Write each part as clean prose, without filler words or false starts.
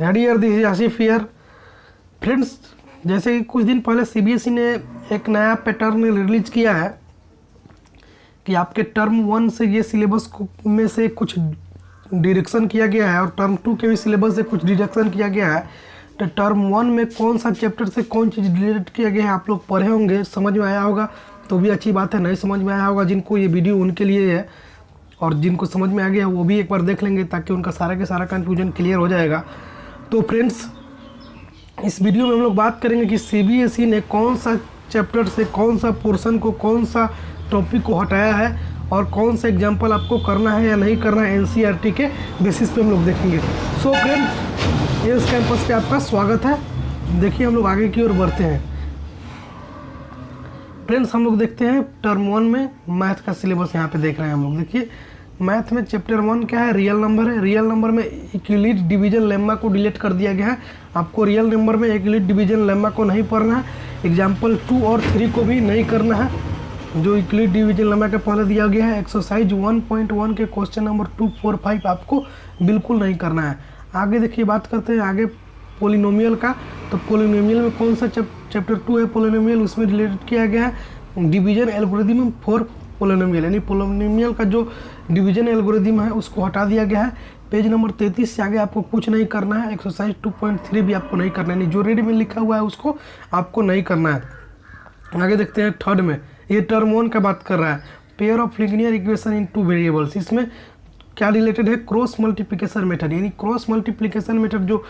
हेडियर this is Asif here. Friends, जैसे कि कुछ दिन पहले सीबीएसई ने एक नया पैटर्न रिलीज किया है कि आपके टर्म 1 से ये सिलेबस में से कुछ डिरेक्शन किया गया है और टर्म 2 के भी सिलेबस से कुछ डिडक्शन किया गया है। तो टर्म 1 में कौन सा चैप्टर से कौन चीज़ डिलीट किया गया है आप लोग पढ़े होंगे, समझ में आया होगा तो भी अच्छी बात है। नहीं समझ में आया होगा जिनको ये वीडियो उनके लिए है, और जिनको समझ में आ गया वो भी एक बार देख लेंगे ताकि उनका सारा के सारा कन्फ्यूजन क्लियर हो जाएगा। तो फ्रेंड्स, इस वीडियो में हम लोग बात करेंगे कि सीबीएसई ने कौन सा चैप्टर से कौन सा पोर्शन को, कौन सा टॉपिक को हटाया है और कौन सा एग्जाम्पल आपको करना है या नहीं करना है एनसीईआरटी के बेसिस पे हम लोग देखेंगे। सो फ्रेंड्स, इस कैंपस पे आपका स्वागत है। देखिए हम लोग आगे की ओर बढ़ते हैं। फ्रेंड्स, हम लोग देखते हैं टर्म 1 में मैथ का सिलेबस यहाँ पे देख रहे हैं हम लोग। देखिए मैथ में चैप्टर 1 क्या है, रियल नंबर है। रियल नंबर में यूक्लिड डिवीजन लेम्मा को डिलीट कर दिया गया है। आपको रियल नंबर में यूक्लिड डिवीजन लेम्मा को नहीं पढ़ना है, एग्जाम्पल 2 और 3 को भी नहीं करना है जो यूक्लिड डिवीजन लेम्मा के पहले दिया गया है। एक्सरसाइज 1.1 के क्वेश्चन नंबर 2, 4, 5 आपको बिल्कुल नहीं करना है। आगे देखिए बात करते हैं आगे पोलिनोमियल का। तो पोलिनोमियल में कौन सा चैप्टर 2 है पोलिनोमियल, उसमें रिलेटेड किया गया है डिवीजन एल्गोरिथम फॉर पोलिनोमियल, यानी पोलिनोमियल का जो डिवीजन एल्गोरिथम है उसको हटा दिया गया है। पेज नंबर 33 से आगे आपको कुछ नहीं करना है। एक्सरसाइज 2.3 भी आपको नहीं करना है, यानी जो रेड में लिखा हुआ है उसको आपको नहीं करना है। आगे देखते हैं थर्ड में, ये टर्म 1 का बात कर रहा है, pair of linear equation in 2 variables. इसमें क्या रिलेटेड है, क्रॉस मल्टीप्लिकेशन मेथड, यानी क्रॉस मल्टीप्लिकेशन मेथड जो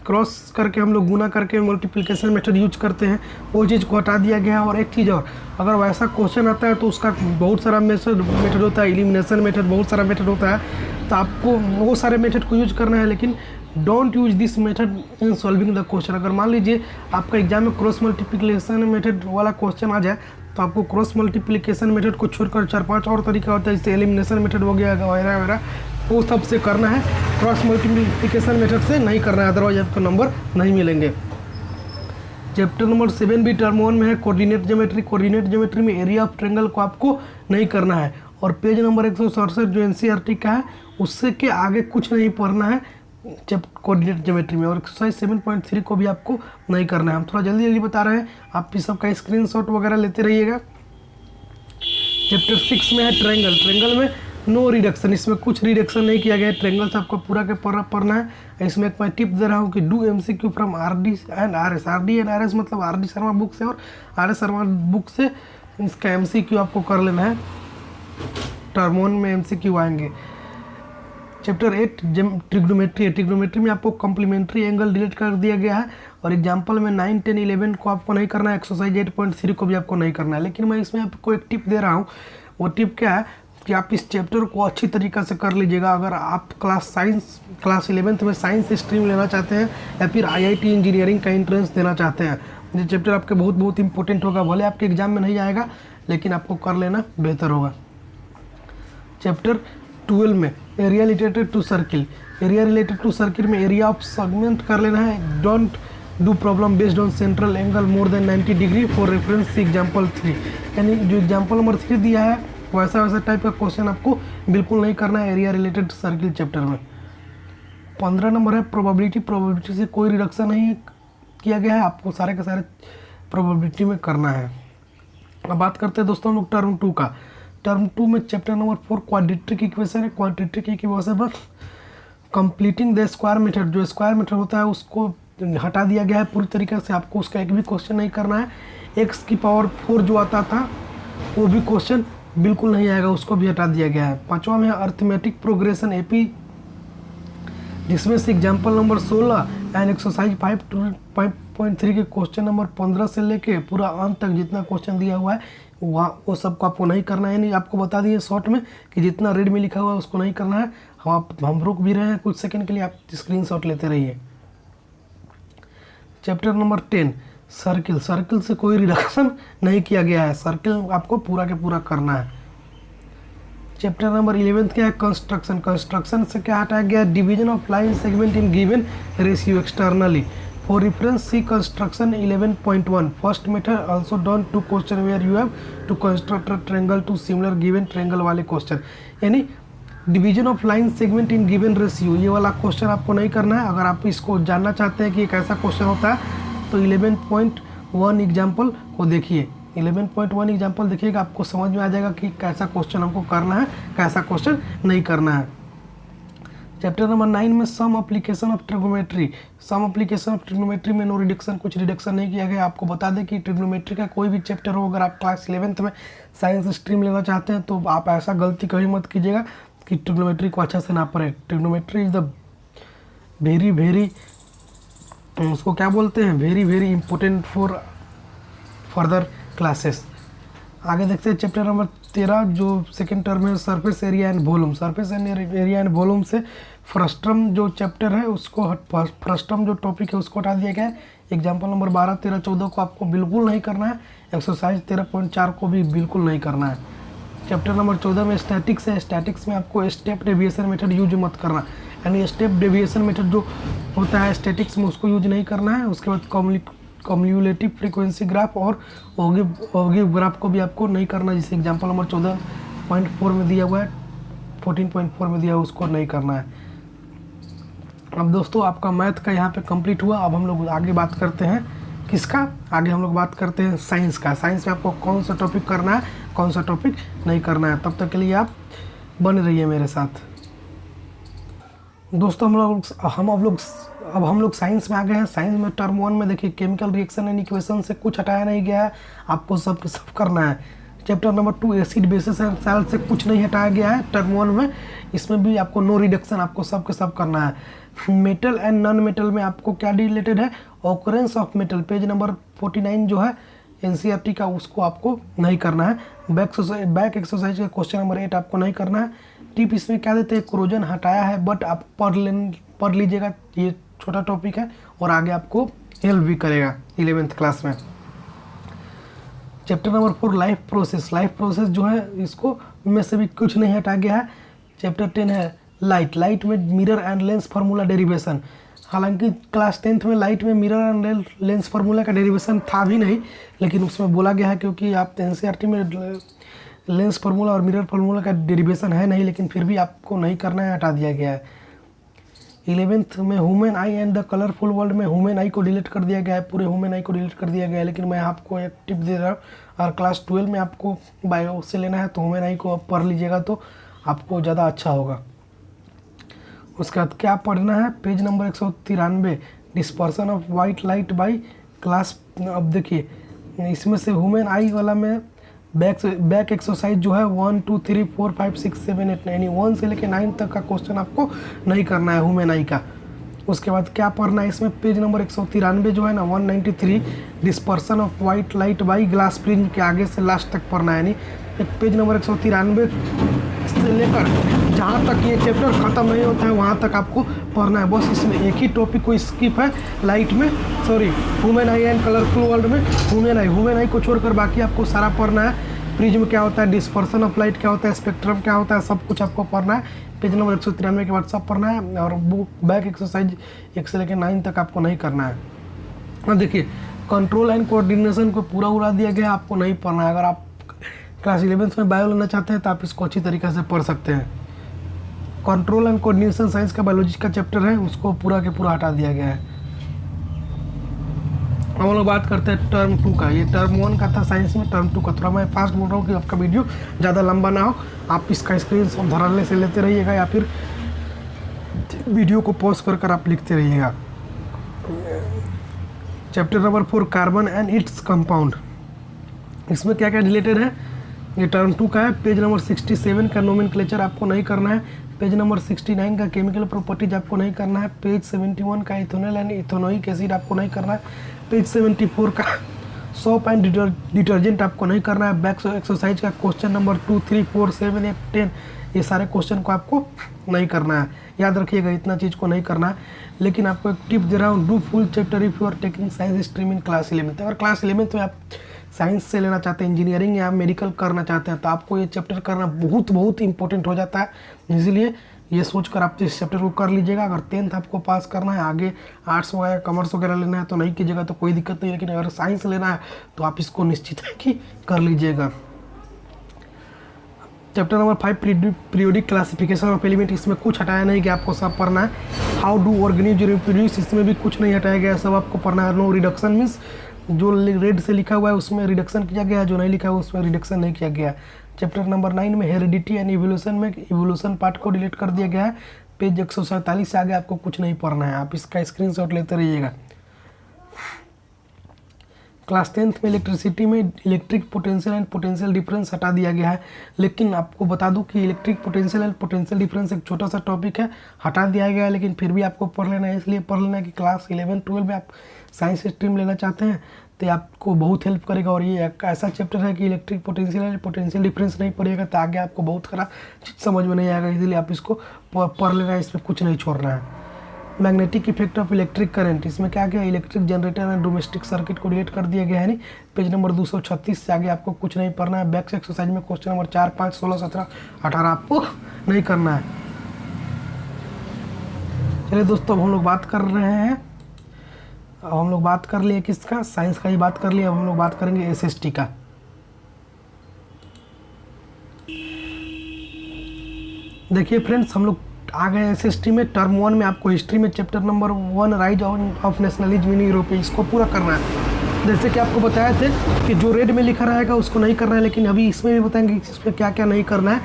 क्रॉस करके हम लोग गुना करके मल्टीप्लिकेशन मेथड यूज करते हैं वो चीज़ को हटा दिया गया है। और एक चीज़ और, अगर वैसा क्वेश्चन आता है तो उसका बहुत सारा मेथड होता है, एलिमिनेशन मेथड बहुत सारा मेथड होता है, तो आपको वो सारे मेथड को यूज करना है, लेकिन don't use this method in solving the question. अगर मान लीजिए आपका एग्जाम में क्रॉस मल्टीप्लिकेशन मेथड वाला क्वेश्चन आ जाए तो आपको क्रॉस मल्टीप्लिकेशन मेथड को छोड़कर 4-5 और तरीका होता है, जैसे एलिमिनेशन मेथड हो गया वगैरह वगैरह, वो सब से करना है। क्रॉस मल्टीप्लिकेशन मेथड से नहीं करना है, अदरवाइज आपको नंबर नहीं मिलेंगे। चैप्टर नंबर 7 भी टर्म 1 में है, कोऑर्डिनेट ज्योमेट्री। कोऑर्डिनेट ज्योमेट्री में एरिया ऑफ ट्रायंगल को आपको नहीं करना है। और पेज नंबर 167 जो एनसीईआरटी का है उससे के आगे कुछ नहीं पढ़ना है जब कोऑर्डिनेट ज्योमेट्री में। और एक्सरसाइज 7.3 को भी आपको नहीं करना है। हम थोड़ा जल्दी जल्दी बता रहे हैं, आप भी सबका स्क्रीनशॉट वगैरह लेते रहिएगा। चैप्टर 6 में है ट्रायंगल। ट्रायंगल में नो रिडक्शन, इसमें कुछ रिडक्शन नहीं किया गया है। ट्रायंगल से आपको पूरा के पूरा पढ़ना है। इसमें एक मैं टिप दे रहा हूँ कि do MCQ from RD and RS. RD and RS मतलब आरडी शर्मा बुक से और आरएस शर्मा बुक से इसका एमसीक्यू आपको कर लेना है। टर्म 1 में एमसीक्यू आएंगे। चैप्टर 8 ट्रिग्नोमेट्री है। ट्रिग्नोमेट्री में आपको कॉम्प्लीमेंट्री एंगल डिलीट कर दिया गया है और एग्जाम्पल में 9, 10, 11 को आपको नहीं करना है। एक्सरसाइज 8.3 को भी आपको नहीं करना है। लेकिन मैं इसमें आपको एक टिप दे रहा हूँ, वो टिप क्या है कि आप इस चैप्टर को अच्छी तरीक़ा से कर लीजिएगा। अगर आप क्लास 11th में साइंस स्ट्रीम लेना चाहते हैं या फिर आईआईटी इंजीनियरिंग का एंट्रेंस देना चाहते हैं, ये चैप्टर आपके बहुत इंपॉर्टेंट होगा। भले आपके एग्जाम में नहीं आएगा लेकिन आपको कर लेना बेहतर होगा। चैप्टर 12 में area related to circle. Area related to circle में एरिया ऑफ सेगमेंट कर लेना है। Don't do problem based on central angle more than 90 degree for reference example 3, यानी जो एग्जाम्पल नंबर 3 दिया है वैसा टाइप का क्वेश्चन आपको बिल्कुल नहीं करना है एरिया रिलेटेड सर्किल चैप्टर में। 15 नंबर है प्रोबेबिलिटी। प्रोबेबिलिटी से कोई रिडक्शन नहीं किया गया है, आपको सारे के सारे प्रोबेबिलिटी में करना है। अब बात करते हैं दोस्तों हम लोग टर्म 2 का। टर्म 2 में चैप्टर नंबर 4 क्वाड्रेटिक इक्वेशन है। क्वाड्रेटिक इक्वेशन में कंप्लीटिंग द स्क्वायर मेथड, जो स्क्वायर मेथड होता है उसको हटा दिया गया है पूरी तरीके से। आपको उसका एक भी क्वेश्चन नहीं करना है। x की पावर 4 जो आता था वो भी क्वेश्चन बिल्कुल नहीं आएगा, उसको भी हटा दिया गया है। 5वां में अर्थमेटिक प्रोग्रेशन एपी, जिसमें से एग्जाम्पल नंबर 16 एंड एक्सरसाइज 5.3 के क्वेश्चन नंबर 15 से लेके पूरा अंत तक जितना क्वेश्चन दिया हुआ है वो सबको आपको नहीं करना है। यानी आपको बता दिए शॉर्ट में कि जितना रेड में लिखा हुआ है उसको नहीं करना है। हम रुक भी रहे हैं कुछ सेकंड के लिए, आप स्क्रीनशॉट लेते रहिए। Chapter number 10 circle. सर्किल से कोई रिडक्शन नहीं किया गया है, सर्किल आपको पूरा के पूरा करना है। चैप्टर नंबर 11 क्या है, कंस्ट्रक्शन। कंस्ट्रक्शन से क्या हटाया गया है, division of line segment in given ratio externally. For reference see construction 11.1 first method also done to question where you have to construct a triangle to similar given triangle वाले question. यानी division of line segment in given ratio, ये वाला question आपको नहीं करना है। अगर आप इसको जानना चाहते हैं कि एक ऐसा क्वेश्चन होता है तो 11.1 एग्जाम्पल को देखिए। 11.1 एग्जाम्पल देखिएगा, आपको समझ में आ जाएगा कि कैसा क्वेश्चन हमको करना है, कैसा क्वेश्चन नहीं करना है। चैप्टर नंबर 9 में some application of trigonometry. Some application of trigonometry में नो रिडक्शन, कुछ रिडक्शन नहीं किया गया। आपको बता दें कि ट्रिग्नोमेट्री का कोई भी चैप्टर हो, अगर आप क्लास 11th में साइंस स्ट्रीम लेना चाहते हैं तो आप ऐसा गलती कभी मत कीजिएगा कि ट्रिग्नोमेट्री को अच्छा से ना पढ़े। ट्रिग्नोमेट्री इज द वेरी उसको क्या बोलते हैं, very important for further classes. आगे देखते हैं चैप्टर नंबर 13 जो सेकेंड टर्म है surface area and volume. Surface area and volume से फ्रस्ट्रम जो चैप्टर है उसको फ्रस्ट्रम जो टॉपिक है उसको हटा दिया गया है। एग्जाम्पल नंबर 12, 13, 14 को आपको बिल्कुल नहीं करना है। एक्सरसाइज 13.4 को भी बिल्कुल नहीं करना है। चैप्टर नंबर 14 में स्टैटिक्स है। स्टैटिक्स में आपको स्टेप डेविएशन मेथड यूज मत करना, यानी स्टेप डेविएशन मेथड जो होता है स्टैटिक्स में उसको यूज नहीं करना है। उसके बाद कम्युलेटिव फ्रीक्वेंसी ग्राफ और ओगिव ग्राफ को भी आपको नहीं करना, जिसे एग्जाम्पल नंबर 14.4 में दिया हुआ है, 14.4 में दिया हुआ उसको नहीं करना है। अब दोस्तों आपका मैथ का यहाँ पे कंप्लीट हुआ। अब हम लोग आगे बात करते हैं किसका, आगे हम लोग बात करते हैं साइंस का। साइंस में आपको कौन सा टॉपिक करना है, कौन सा टॉपिक नहीं करना है, तब तक के लिए आप बने रहिए मेरे साथ। दोस्तों अब हम लोग साइंस में आ गए हैं। साइंस में टर्म 1 में देखिए केमिकल रिएक्शन एंड इक्वेशन से कुछ हटाया नहीं गया है, आपको सब करना है। Chapter number 2 acid bases and salt से कुछ नहीं हटाया गया है टर्म 1 में, इसमें भी आपको नो रिडक्शन, आपको सब के सब करना है। मेटल एंड नॉन मेटल में आपको क्या रिलेटेड है, occurrence of metal, page number 49 जो है एनसीईआरटी का, उसको आपको नहीं करना है। बैक एक्सरसाइज का क्वेश्चन नंबर 8 आपको नहीं करना है। टिप इसमें क्या देते हैं, क्रोजन हटाया है बट आप पढ़ लीजिएगा, ये छोटा टॉपिक है और आगे आपको हेल्प भी करेगा 11th क्लास में। Chapter number 4 life process. Life process जो है इसको में से भी कुछ नहीं हटा गया है। चैप्टर 10 है लाइट में mirror and lens formula derivation. हालांकि क्लास 10th में लाइट में मिरर एंड लेंस फार्मूला का डेरिवेशन था भी नहीं, लेकिन उसमें बोला गया है क्योंकि आप एनसीईआरटी में लेंस फार्मूला और मिरर फार्मूला का डेरिवेशन है नहीं, लेकिन फिर भी आपको नहीं करना है, हटा दिया गया है। 11th में human I and the colourful world में ह्यूमन आई को डिलीट कर दिया गया है, पूरे ह्यूमन आई को डिलीट कर दिया गया है, लेकिन मैं आपको एक टिप दे रहा हूँ, और क्लास 12 में आपको बायो से लेना है तो ह्यूमन आई को आप पढ़ लीजिएगा तो आपको ज़्यादा अच्छा होगा। उसके बाद क्या पढ़ना है, page number 193 dispersion of white light by class. अब देखिए इसमें से ह्यूमन आई वाला में बैक एक्सरसाइज जो है 1 2 3 4 5 6 7 8 9 1 से लेकर 9 तक का क्वेश्चन आपको नहीं करना है ह्यूमन आई का। उसके बाद क्या पढ़ना है इसमें, पेज नंबर 193 जो है ना 193 dispersion of white light by glass prism के आगे से लास्ट तक पढ़ना है, यानी एक पेज नंबर 193 से लेकर जहाँ तक ये चैप्टर ख़त्म नहीं होता है वहाँ तक आपको पढ़ना है। बस इसमें एक ही टॉपिक को स्किप है लाइट में, sorry human I and colourful world में ह्यूमन आई को छोड़कर बाकी आपको सारा पढ़ना है। प्रिज्म क्या होता है, डिस्पर्सन ऑफ लाइट क्या होता है, स्पेक्ट्रम क्या होता है, सब कुछ आपको पढ़ना है। पेज नंबर 193 के बाद सब पढ़ना है, और बैक एक्सरसाइज 1 से लेकर 9 तक आपको नहीं करना है। अब देखिए कंट्रोल एंड कोऑर्डिनेशन को पूरा उड़ा दिया गया, आपको नहीं पढ़ना है। अगर आप क्लास 11th में बायो लेना चाहते हैं तो आप इसको अच्छी तरीके से पढ़ सकते हैं। कंट्रोल एंड कोऑर्डिनेशन साइंस का बायोलॉजी का चैप्टर है, उसको पूरा के पूरा हटा दिया गया है। अब हम लोग बात करते हैं टर्म 2 का। ये टर्म 1 का था साइंस में, टर्म 2 का थोड़ा मैं फास्ट बोल रहा हूँ कि आपका वीडियो ज़्यादा लंबा ना हो। आप इसका स्क्रीनशॉट धराने से लेते रहिएगा या फिर वीडियो को पॉज कर आप लिखते रहिएगा। Chapter number 4 carbon and its compound, इसमें क्या क्या रिलेटेड है, ये टर्म 2 का है। पेज नंबर 67 का नोमेनक्लेचर आपको नहीं करना है। पेज नंबर 69 का केमिकल प्रॉपर्टीज आपको नहीं करना है। पेज 71 का इथेनॉल एंड इथेनोइक एसिड आपको नहीं करना है। पेज 74 का सोप एंड डिटर्जेंट आपको नहीं करना है। बैक एक्सरसाइज का क्वेश्चन नंबर 2 3 4 7 8 10 ये सारे क्वेश्चन को आपको नहीं करना है। याद रखिएगा इतना चीज़ को नहीं करना है। लेकिन आपको एक टिप दे रहा हूँ, do full chapter if you are taking science stream in class 11th। अगर क्लास 11th में आप साइंस से लेना चाहते हैं, इंजीनियरिंग या मेडिकल करना चाहते हैं, तो आपको ये चैप्टर करना बहुत इंपॉर्टेंट हो जाता है। इसीलिए ये सोचकर आप इस चैप्टर को कर लीजिएगा। अगर 10th आपको पास करना है, आगे आर्ट्स वगैरह कॉमर्स वगैरह लेना है तो नहीं कीजिएगा तो कोई दिक्कत नहीं, लेकिन अगर साइंस लेना है तो आप इसको निश्चित है कि कर लीजिएगा। Chapter number 5 periodic classification of element, इसमें कुछ हटाया नहीं कि आपको सब पढ़ना है। हाउ डू ऑर्गेनिज्म रिप्रोड्यूस, इसमें भी कुछ नहीं हटाया गया, सब आपको पढ़ना है। नो रिडक्शन मीन्स जो रेड से लिखा हुआ है उसमें रिडक्शन किया गया है, जो नहीं लिखा हुआ उसमें रिडक्शन नहीं किया गया। चैप्टर नंबर 9 में हेरिडिटी एंड इवोल्यूशन में इवोल्यूशन पार्ट को डिलीट कर दिया गया है। पेज 147 से आगे आपको कुछ नहीं पढ़ना है, आप इसका स्क्रीनशॉट लेते रहिएगा। क्लास 10th में इलेक्ट्रिसिटी में electric potential and potential difference हटा दिया गया है, लेकिन आपको बता दूं कि electric potential and potential difference एक छोटा सा टॉपिक है, हटा दिया गया है, लेकिन फिर भी आपको पढ़ लेना है। इसलिए पढ़ लेना है कि क्लास 11-12 में आप साइंस स्ट्रीम लेना चाहते हैं तो ये आपको बहुत हेल्प करेगा। और ये एक ऐसा चैप्टर है कि electric potential and potential difference नहीं पढ़िएगा तो आगे आपको बहुत खरा चीज़ समझ में नहीं आएगा, इसलिए आप इसको पढ़ लेना है, इसमें कुछ नहीं छोड़ना है। Magnetic effect of electric current, इसमें क्या क्या electric generator and domestic circuit को डिलीट कर दिया गया है। नहीं, पेज नंबर 236 से आगे आपको कुछ नहीं पढ़ना है। बैक एक्सरसाइज में क्वेश्चन नंबर 4, 5, 16, 17, 18 आपको नहीं करना है। चलिए दोस्तों, अब हम लोग बात कर रहे हैं, अब हम लोग बात कर लिए किसका, साइंस का ही बात कर लिया। अब हम लोग बात करेंगे एसएसटी का। देखिए फ्रेंड्स, हम लोग आ गए एसएसटी में। टर्म 1 में आपको हिस्ट्री में chapter number 1 rise of nationalism in Europe, इसको पूरा करना है। जैसे कि आपको बताया थे कि जो रेड में लिखा रहेगा उसको नहीं करना है, लेकिन अभी इसमें भी बताएंगे कि इसमें क्या क्या नहीं करना है।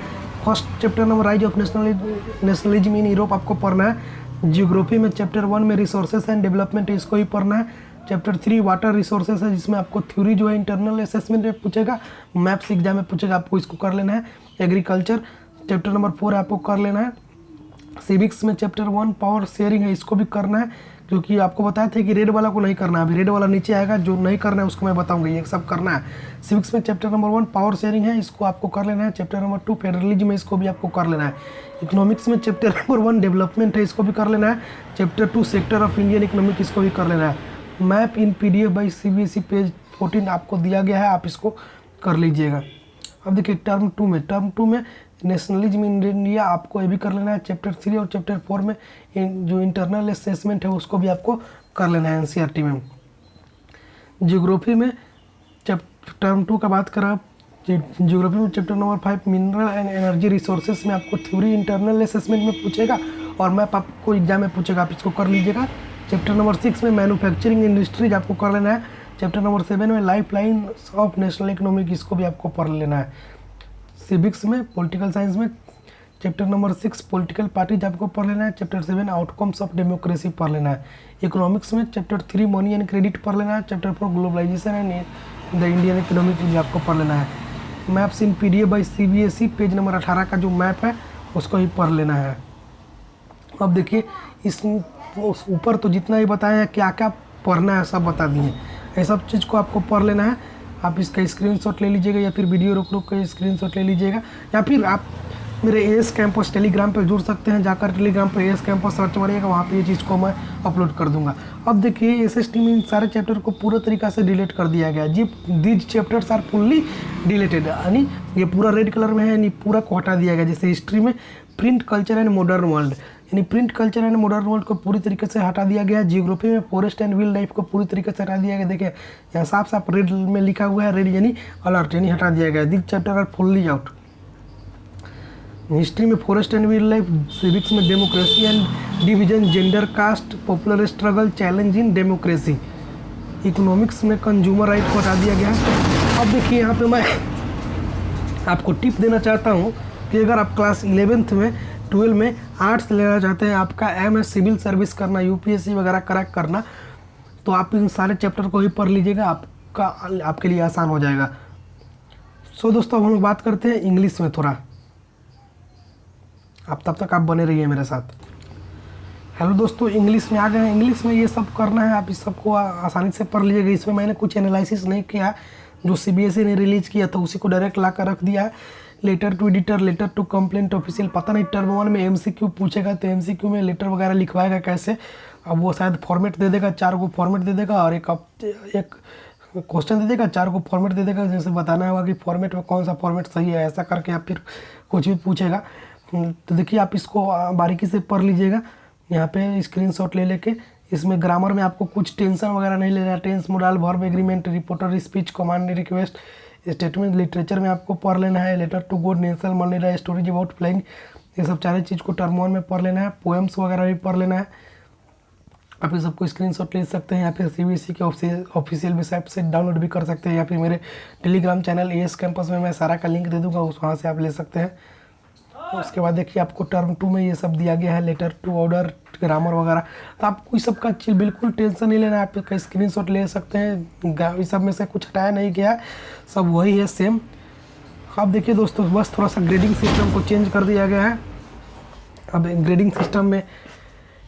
First chapter number rise of nationalism in Europe आपको पढ़ना है। जियोग्राफी में चैप्टर 1 में रिसोर्सेज एंड डेवलपमेंट, इसको ही पढ़ना है। चैप्टर 3 वाटर रिसोर्सेज है, जिसमें आपको थ्योरी जो है इंटरनल असेसमेंट में पूछेगा, मैथ्स एग्जाम में पूछेगा, आपको इसको कर लेना है। एग्रीकल्चर चैप्टर नंबर 4 आपको कर लेना है। सिविक्स में चैप्टर 1 पावर शेयरिंग है, इसको भी करना है, क्योंकि आपको बताया था कि रेड वाला को नहीं करना है। अभी रेड वाला नीचे आएगा, जो नहीं करना है उसको मैं बताऊंगा, ये सब करना है। सिविक्स में चैप्टर नंबर 1 पावर शेयरिंग है, इसको आपको कर लेना है। चैप्टर नंबर 2 फेडरलिज्म है, इसको भी आपको कर लेना है। इकोनॉमिक्स में चैप्टर नंबर 1 डेवलपमेंट है, इसको भी कर लेना है। Chapter 2 sector of Indian economic, इसको भी कर लेना है। Map in PDF by CBSE page 14 आपको दिया गया है, आप इसको कर लीजिएगा। अब देखिए टर्म 2 में नेशनलिज्म इन इंडिया आपको ये भी कर लेना है। चैप्टर 3 और चैप्टर 4 में जो इंटरनल असेसमेंट है उसको भी आपको कर लेना है NCERT में। जियोग्राफी में टर्म 2 का बात करा, जियोग्राफी में chapter number 5 mineral and energy resources में आपको थ्योरी इंटरनल असेसमेंट में पूछेगा और मैप आपको एग्जाम में पूछेगा, आप इसको कर लीजिएगा। चैप्टर नंबर 6 में मैन्युफैक्चरिंग इंडस्ट्रीज आपको कर लेना है। चैप्टर नंबर 7 में life line of national economic, इसको भी आपको पढ़ लेना है। सिविक्स में पॉलिटिकल साइंस में चैप्टर नंबर 6 पॉलिटिकल पार्टीज आपको पढ़ लेना है। चैप्टर 7 आउटकम्स ऑफ डेमोक्रेसी पढ़ लेना है। इकोनॉमिक्स में चैप्टर 3 मनी एंड क्रेडिट पढ़ लेना है। Chapter 4 globalization and the Indian economic भी आपको पढ़ लेना है। Maps in PDF by CBSE page number 18 का जो मैप है उसको ही पढ़ लेना है। अब देखिए इस ऊपर तो जितना ही बताया है क्या क्या पढ़ना है सब बता दिए, ये सब चीज़ को आपको पढ़ लेना है। आप इसका स्क्रीनशॉट ले लीजिएगा या फिर वीडियो रोक के स्क्रीनशॉट ले लीजिएगा, या फिर आप मेरे AS कैंपस टेलीग्राम पर जुड़ सकते हैं। जाकर टेलीग्राम पर AS कैंपस सर्च मारिएगा, वहाँ पे ये चीज़ को मैं अपलोड कर दूंगा। अब देखिए SST में इन सारे चैप्टर को पूरा तरीका से डिलीट कर दिया गया जी। These chapters are fully deleted, यानी ये पूरा रेड कलर में है, यानी पूरा को हटा दिया गया। जैसे हिस्ट्री में print culture and modern world, यानी print culture and modern world को पूरी तरीके से हटा दिया गया। जियोग्राफी में फॉरेस्ट एंड वाइल्ड लाइफ को पूरी तरीके से हटा दिया गया। देखिए यहाँ साफ साफ रेड में लिखा हुआ है, रेड यानी अलर्ट, यानी हटा दिया गया। This chapter are fully out. History में forest and wildlife, civics में democracy and division, gender, caste, popular struggle, challenge in democracy. Economics में कंज्यूमर राइट को हटा दिया गया। अब देखिए यहाँ पे मैं आपको टिप देना चाहता हूँ कि अगर आप क्लास 11th में 12 में आर्ट्स लेना चाहते हैं, आपका MS सिविल सर्विस करना, UPSC वगैरह क्रैक करना, तो आप इन सारे चैप्टर को ही पढ़ लीजिएगा, आपके लिए आसान हो जाएगा। सो दोस्तों अब हम लोग बात करते हैं इंग्लिश में थोड़ा, आप तब तक आप बने रहिए मेरे साथ। हेलो दोस्तों, इंग्लिश में आ गए हैं। इंग्लिश में ये सब करना है, आप इस सबको आसानी से पढ़ लीजिएगा। इसमें मैंने कुछ एनालिसिस नहीं किया, जो CBSE ने रिलीज़ किया था उसी को डायरेक्ट ला कर रख दिया है। Letter to editor, letter to complaint official, पता नहीं टर्म 1 में MCQ पूछेगा तो MCQ में लेटर वगैरह लिखवाएगा कैसे। अब वो शायद फॉर्मेट दे देगा, 4 को फॉर्मेट दे देगा और एक क्वेश्चन दे देगा, 4 को फॉर्मेट दे देगा। जैसे बताना होगा कि फॉर्मेट में कौन सा फॉर्मेट सही है, ऐसा करके या फिर कुछ भी पूछेगा। तो देखिए आप इसको बारीकी से पढ़ लीजिएगा, यहाँ पे स्क्रीनशॉट ले लेके। इसमें ग्रामर में आपको कुछ टेंशन वगैरह नहीं लेना है। Tense, modal, verb, agreement, reporter, speech, command, request, statement literature में आपको पढ़ लेना है, लेटर टू गॉड, नेशनल मनीरा, स्टोरीज अबाउट फ्लाइंग, ये सब सारी चीज़ को टर्म 1 में पढ़ लेना है। पोएम्स वगैरह भी पढ़ लेना है। आप ये सबको स्क्रीनशॉट ले सकते हैं या फिर सीबीएसई के ऑफिशियल वेबसाइट से डाउनलोड भी कर सकते हैं, या फिर मेरे टेलीग्राम चैनल एएस कैंपस में मैं सारा का लिंक दे दूंगा, उस वहाँ से आप ले सकते हैं। उसके बाद देखिए आपको टर्म 2 में ये सब दिया गया है, लेटर टू ऑर्डर, ग्रामर वगैरह। तो आपको इस सब का बिल्कुल टेंशन नहीं लेना है, आप इसका स्क्रीनशॉट ले सकते हैं। इस सब में से कुछ हटाया नहीं गया, सब वही है सेम। अब देखिए दोस्तों, बस थोड़ा सा ग्रेडिंग सिस्टम को चेंज कर दिया गया है। अब ग्रेडिंग सिस्टम में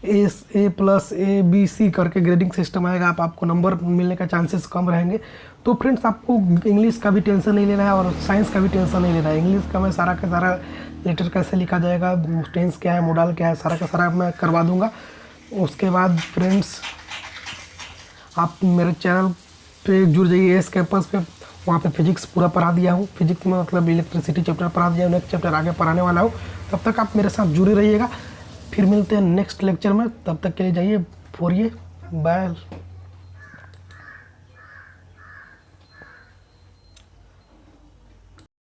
A plus A B C करके ग्रेडिंग सिस्टम आएगा। आपको नंबर मिलने का चांसेस कम रहेंगे। तो फ्रेंड्स, आपको इंग्लिश का भी टेंशन नहीं लेना है और साइंस का भी टेंशन नहीं लेना है। इंग्लिश का मैं सारा का सारा लेटर कैसे लिखा जाएगा, टेंस क्या है, मॉडल क्या है, सारा का सारा मैं करवा दूंगा। उसके बाद फ्रेंड्स, आप मेरे चैनल पे जुड़ जाइए एएस कैंपस पे, वहाँ पे फिजिक्स पूरा पढ़ा दिया हूँ। फिजिक्स में मतलब इलेक्ट्रिसिटी चैप्टर पढ़ा दिया हूँ, नेक्स्ट चैप्टर आगे पढ़ाने वाला हूँ। तब तक आप मेरे साथ जुड़े रहिएगा। फिर मिलते हैं नेक्स्ट लेक्चर में, तब तक के लिए जाइए, पढ़िए, बाय।